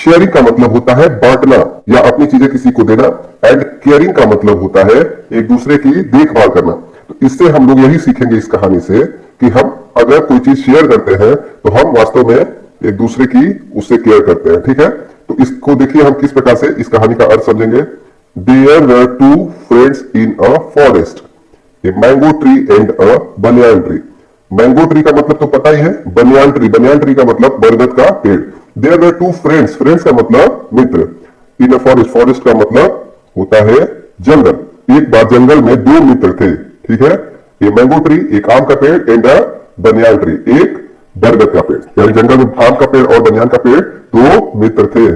Sharing का मतलब होता है बांटना या अपनी चीजें किसी को देना, एंड केयरिंग का मतलब होता है एक दूसरे की देखभाल करना। तो इससे हम लोग यही सीखेंगे इस कहानी से कि हम अगर कोई चीज शेयर करते हैं तो हम वास्तव में एक दूसरे की उससे केयर करते हैं। ठीक है, तो इसको देखिए हम किस प्रकार से इस कहानी का अर्थ समझेंगे। There were two friends in a forest, a mango tree and a banyan tree. Mango tree का मतलब तो पता ही है, बनियान ट्री का मतलब बरगद का पेड़। There were two friends, friends का मतलब मित्र। इन अ फॉरेस्ट, फॉरेस्ट का मतलब होता है जंगल। एक बार जंगल में दो मित्र थे। ठीक है, ये मैंगो ट्री एक आम का पेड़ एंड अ बनियान ट्री एक बरगद का पेड़, यानी जंगल में आम का पेड़ और बनियान का पेड़ दो मित्र थे।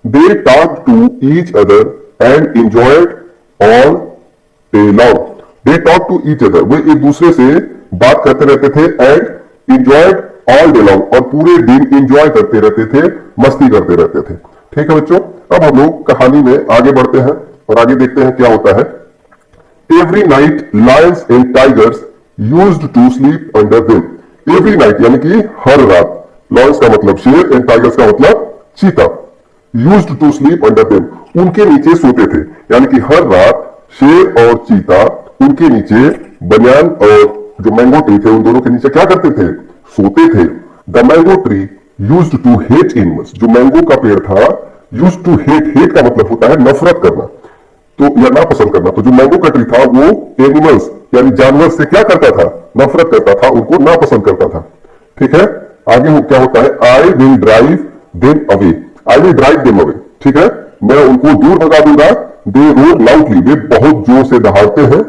They talk to each other and enjoyed all day long. They talk to each other, वे एक दूसरे से बात करते रहते थे, and enjoyed all day long, और पूरे दिन एंजॉय करते रहते थे, मस्ती करते रहते थे। ठीक है बच्चों, अब हम लोग कहानी में आगे बढ़ते हैं और आगे देखते हैं क्या होता है। Every night lions and tigers used to sleep under them. Every night यानी कि हर रात, लॉयंस का मतलब शेर एंड टाइगर्स का मतलब चीता, used to sleep under them, उनके नीचे सोते थे। यानी कि हर रात शेर और चीता उनके नीचे, बनियान और जो मैंगो ट्री थे उन दोनों के नीचे क्या करते थे, सोते थे। The mango tree used to hate animals, जो मैंगो का पेड़ था, यूज्ड टू हेट, हेट का मतलब होता है नफरत करना, तो या नापसंद करना। तो जो मैंगो का ट्री था वो एनिमल्स यानी जानवर से क्या करता था, नफरत करता था, उनको नापसंद करता था। ठीक है, आगे क्या होता है, I will drive them away, I will drive them away. ठीक है, मैं उनको दूर भगा दूंगा। दे रोड लाउडली, वे बहुत जोर से दहाड़ते हैं।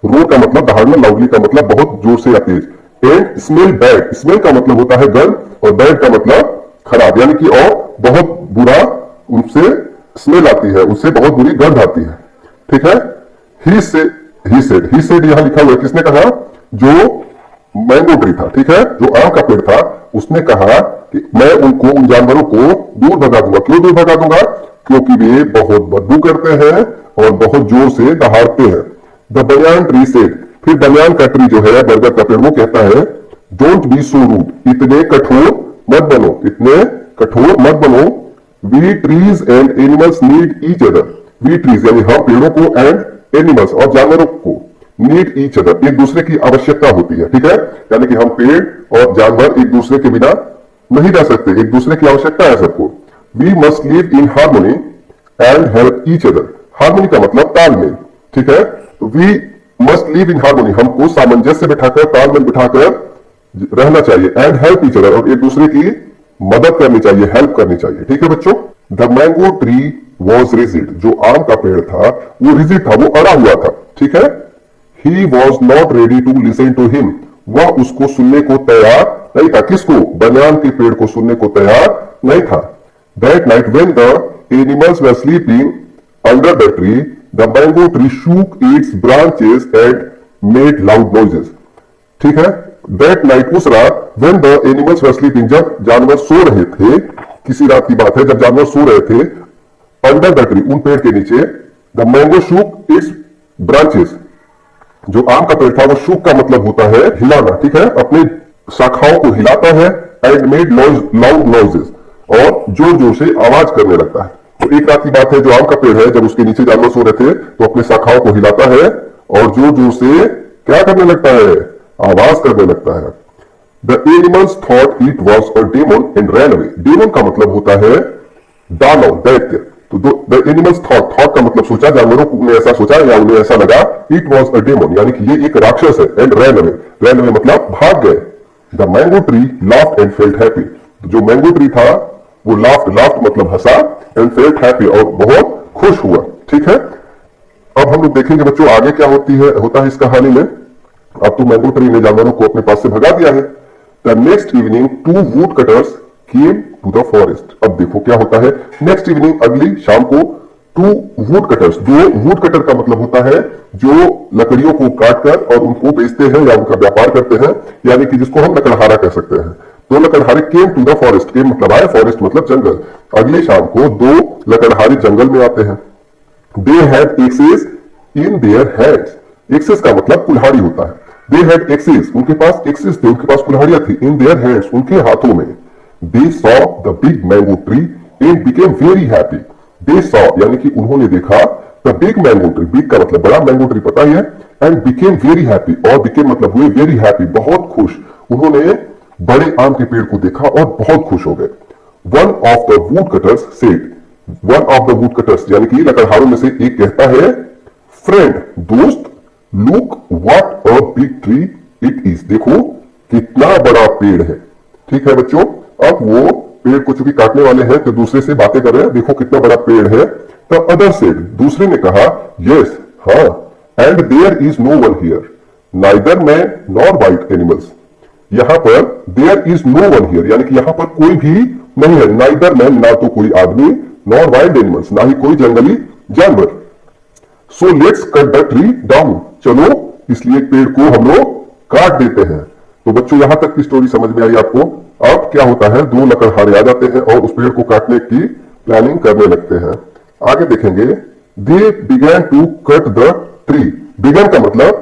रोड का मतलब दहाड़ना, लाउडली का मतलब बहुत जोर से या तेज। एंड स्मेल बैड, स्मेल का मतलब होता है गंध और बैड का मतलब खराब, यानी कि और बहुत बुरा उनसे स्मेल आती है, उससे बहुत बुरी गंध आती है। ठीक है, ही सेड यहां लिखा हुआ है, किसने कहा, जो मैंगो ट्री था, ठीक है, जो आम का पेड़ था, उसने कहा कि मैं उनको, उन जानवरों को दूर भगा दूंगा। क्यों दूर भगा दूंगा, क्योंकि वे बहुत बदबू करते हैं और बहुत जोर से दहाड़ते हैं। द बनियान ट्री सेड, फिर बनियान का ट्री जो है, बरगद का पेड़, वो कहता है, डोंट बी सो रूड, इतने कठोर मत बनो, इतने कठोर मत बनो। We trees and animals need each other, we trees यानी हम पेड़ों को, एंड एनिमल्स और जानवरों को, नीड ईच अदर एक दूसरे की आवश्यकता होती है। ठीक है, यानी कि हम पेड़ और जानवर एक दूसरे के बिना नहीं रह सकते, एक दूसरे की आवश्यकता है सबको। We must live in harmony and help each other, harmony का मतलब तालमेल। ठीक है, तो we must live in harmony, हमको सामंजस्य बिठाकर, तालमेल बिठाकर रहना चाहिए। एंड हेल्प ईच अदर, और एक दूसरे की मदद करनी चाहिए, हेल्प करनी चाहिए। ठीक है बच्चों, the mango tree was rigid, जो आम का पेड़ था वो रिजिड था, वो अड़ा हुआ था। ठीक है, he was not ready to listen to him, वह उसको सुनने को तैयार नहीं था। किसको, बनियान के पेड़ को सुनने को तैयार नहीं था। That night when the animals were sleeping under the tree, the mango tree shook it's branches and made loud noises. ठीक है, दैट नाइट उस रात, when the animals were sleeping, जब जानवर सो रहे थे, किसी रात की बात है, जब जानवर सो रहे थे, अंडर द ट्री उन पेड़ के नीचे, the mango shook it's branches, जो आम का पेड़ था वो शूक का मतलब होता है हिलाना। ठीक है, अपने शाखाओं को हिलाता है, एंड मेड लाउड नॉइजेस, और जोर जोर से आवाज करने लगता है। तो एक रात की बात है, जो आम का पेड़ है, जब उसके नीचे जानवर सो रहे थे तो अपने शाखाओं को हिलाता है और जोर जोर से क्या करने लगता है, आवाज करने लगता है। The animals thought it was a demon and ran away, demon का मतलब होता है दानव, दैत्य। तो द एनिमल्स थॉट, थॉट का मतलब सोचा, जानवरों ने ऐसा सोचा या उन्हें ऐसा लगा, इट वॉज अ डेमन यानी कि ये एक राक्षस है, and ran away, ran away मतलब भाग गए। The mango tree laughed and felt happy, जो मैंगो ट्री था वो लाफ्ड, लाफ्ड मतलब हंसा, एंड फेल्ट हैप्पी और बहुत खुश हुआ। ठीक है, अब हम लोग देखेंगे बच्चों आगे क्या होता है इस कहानी में। अब तो मैंगो ट्री ने जानवरों को अपने पास से भगा दिया है। The next evening two wood cutters came to the forest, अब देखो क्या होता है। नेक्स्ट इवनिंग, अगली शाम को, टू वुड कटर्स, दो वुड कटर का मतलब होता है जो लकड़ियों को काटकर और उनको बेचते हैं या उनका व्यापार करते हैं, यानी कि जिसको हम लकड़हारा कह सकते हैं। दो लकड़हारे केम टू द फॉरेस्ट, केम मतलब आए, फॉरेस्ट मतलब जंगल। अगली शाम को दो लकड़हारे जंगल में आते हैं। They had axes in their hands, axes का मतलब कुल्हाड़ी होता है। दे हैड एक्सेस, उनके पास थे, उनके पास कुल्हाड़ियां थी, इन देयर हैंड्स, उनके हाथों में। They saw the big mango tree and became very happy. They saw यानी कि उन्होंने देखा the big mango tree, big का मतलब बड़ा, मैंगो ट्री पता ही है, एंड बिकेम वेरी हैप्पी, और बिकेम मतलब हुए वेरी हैप्पी, बहुत खुश। उन्होंने बड़े आम के पेड़ को देखा और बहुत खुश हो गए। One of the wood cutters said, one of the wood cutters यानी कि लकड़हारों में से एक कहता है, फ्रेंड दोस्त, look what a big tree it is, देखो कितना बड़ा पेड़ है। ठीक है बच्चों, अब वो पेड़ को चूंकि काटने वाले हैं तो दूसरे से बातें कर रहे हैं, देखो कितना बड़ा पेड़ है। द अदर सेड, दूसरे ने कहा, यस हाँ, and there is no one here, neither man nor wild animals, यहां पर there is no one here यानी कि यहां पर कोई भी नहीं है, नाइदर मैन ना तो कोई आदमी, नॉर वाइल्ड एनिमल्स ना ही कोई जंगली जानवर। So let's cut the tree down, चलो इसलिए पेड़ को हम लोग काट देते हैं। तो बच्चों यहां तक की स्टोरी समझ में आई आपको। अब क्या होता है, दो लकड़हारे आ जाते हैं और उस पेड़ को काटने की प्लानिंग करने लगते हैं। आगे देखेंगे, they began to cut the tree, began का मतलब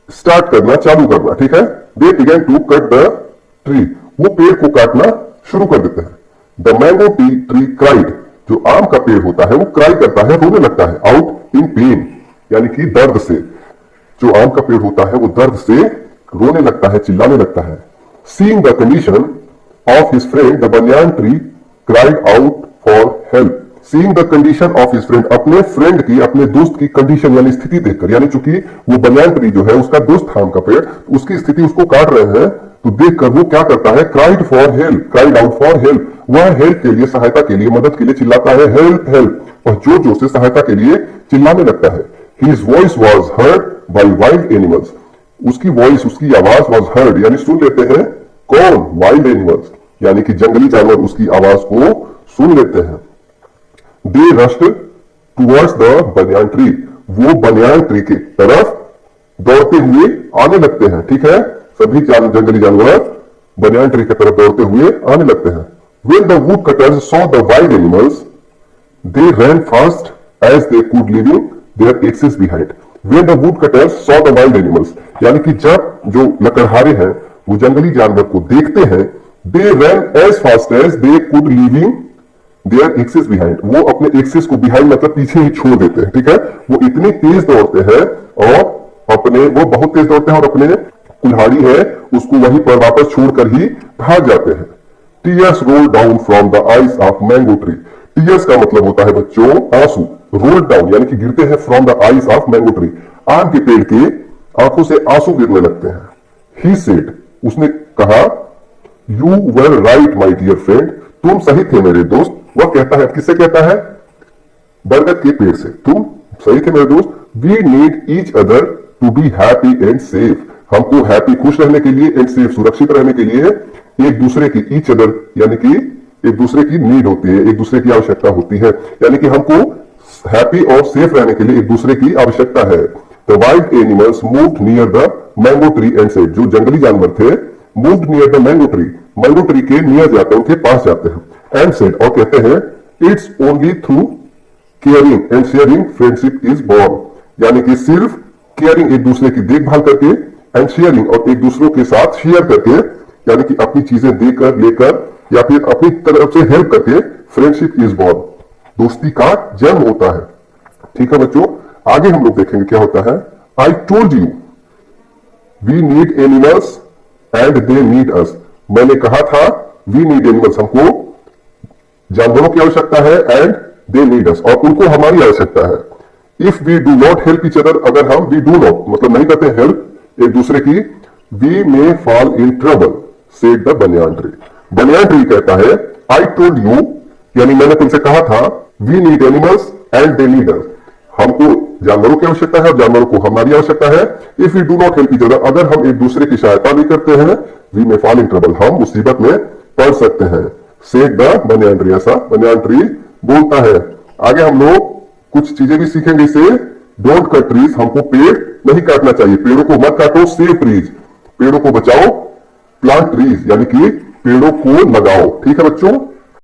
स्टार्ट करना, चालू करना, ठीक है। They began to cut the tree, वो पेड़ को काटना शुरू कर देते हैं। द मैंगो ट्री क्राइड, जो आम का पेड़ होता है वो क्राई करता है, रोने लगता है, आउट इन पेन यानी कि दर्द से। जो आम का पेड़ होता है वो दर्द से रोने लगता है, चिल्लाने लगता है। Seeing the condition of his friend the banyan tree cried out for help, seeing the condition of his friend, अपने फ्रेंड की, अपने दोस्त की कंडीशन यानी स्थिति देखकर, यानी चूंकि वो बनियान ट्री जो है उसका दोस्त था आम का पेड़, उसकी स्थिति उसको काट रहे हैं, तो देखकर वो क्या करता है, cried for help, cried out for help, वह हेल्प के लिए, सहायता के लिए, मदद के लिए चिल्लाता है, हेल्प हेल्प, और जोर जोर से सहायता के लिए चिल्लाने लगता है। His voice was heard by wild animals, उसकी वॉइस, उसकी आवाज वॉज हर्ड यानी सुन लेते हैं कौन, वाइल्ड एनिमल्स यानी कि जंगली जानवर उसकी आवाज को सुन लेते हैं। They rushed towards the banyan tree, वो बनियान ट्री की तरफ दौड़ते हुए आने लगते हैं, ठीक है। सभी जंगली जानवर बनियान ट्री की तरफ दौड़ते हुए आने लगते हैं। When the woodcutters saw the wild animals, they ran fast as they could, leaving their axes behind. When the woodcutters saw the wild animals, यानी कि जब जो लकड़हारे हैं वो जंगली जानवर को देखते हैं, they ran as fast as they could, leaving their axes behind. वो अपने एक्सेस को behind मतलब पीछे ही छोड़ देते हैं, ठीक है। वो इतने तेज दौड़ते हैं और वो बहुत तेज दौड़ते हैं और अपने कुल्हाड़ी है उसको वहीं पर वापस छोड़कर ही भाग जाते हैं। Tears roll down from the eyes of mango tree, tears का मतलब होता है बच्चों आंसू, रोल डाउन यानी कि गिरते हैं from the eyes of mango tree, आम के पेड़ के आंखों से आंसू गिरने लगते हैं। ही सेड, उसने कहा, you were right my dear friend, तुम सही थे मेरे दोस्त। वह कहता है, किससे कहता है, बरगद के पेड़ से, तुम सही थे मेरे दोस्त। We need each other to be happy and safe, हमको हैप्पी खुश रहने के लिए एंड सेफ सुरक्षित रहने के लिए एक दूसरे की, ईच अदर यानी कि एक दूसरे की नीड होती है, एक दूसरे की आवश्यकता होती है, यानी कि हमको हैप्पी और सेफ रहने के लिए एक दूसरे की आवश्यकता है। The wild animals moved near the mango tree and said, जो जंगली जानवर थे moved near the mango tree के नियर जाते हैं, उनके पास जाते हैं। एंड सेड, और कहते हैं, it's only through caring and sharing friendship is born, यानी कि सिर्फ केयरिंग एक दूसरे की देखभाल करके एंड शेयरिंग और एक दूसरों के साथ शेयर करके यानी कि अपनी चीजें देकर लेकर या फिर अपनी तरफ से हेल्प करके फ्रेंडशिप इज बॉर्न, दोस्ती का जन्म होता है। ठीक है बच्चों, आगे हम लोग देखेंगे क्या होता है। I told you we need animals and they need us, मैंने कहा था वी नीड एनिमल्स, हमको जानवरों की आवश्यकता है, एंड दे नीड अस, और उनको हमारी आवश्यकता है। If we do not help each other, अगर हम वी डू नॉट मतलब नहीं करते हेल्प एक दूसरे की, we may fall in trouble said the banyan tree, banyan tree कहता है, आई टोल्ड यू यानी मैंने तुमसे कहा था, we need animals and they need us, हमको जानवरों की आवश्यकता है और जानवरों को हमारी आवश्यकता है। If we do not help each other, अगर हम एक दूसरे की सहायता भी करते हैं, we may fall in trouble, हम मुसीबत में पड़ सकते हैं। सेड द बनियान ट्री, ऐसा बनियान ट्री बोलता है। आगे हम लोग कुछ चीजें भी सीखेंगे इसे। डोंट कट ट्रीज, हमको पेड़ नहीं काटना चाहिए, पेड़ों को मत काटो, सेव ट्रीज, पेड़ों को बचाओ, प्लांट ट्रीज यानी कि पेड़ों को लगाओ। ठीक है बच्चों।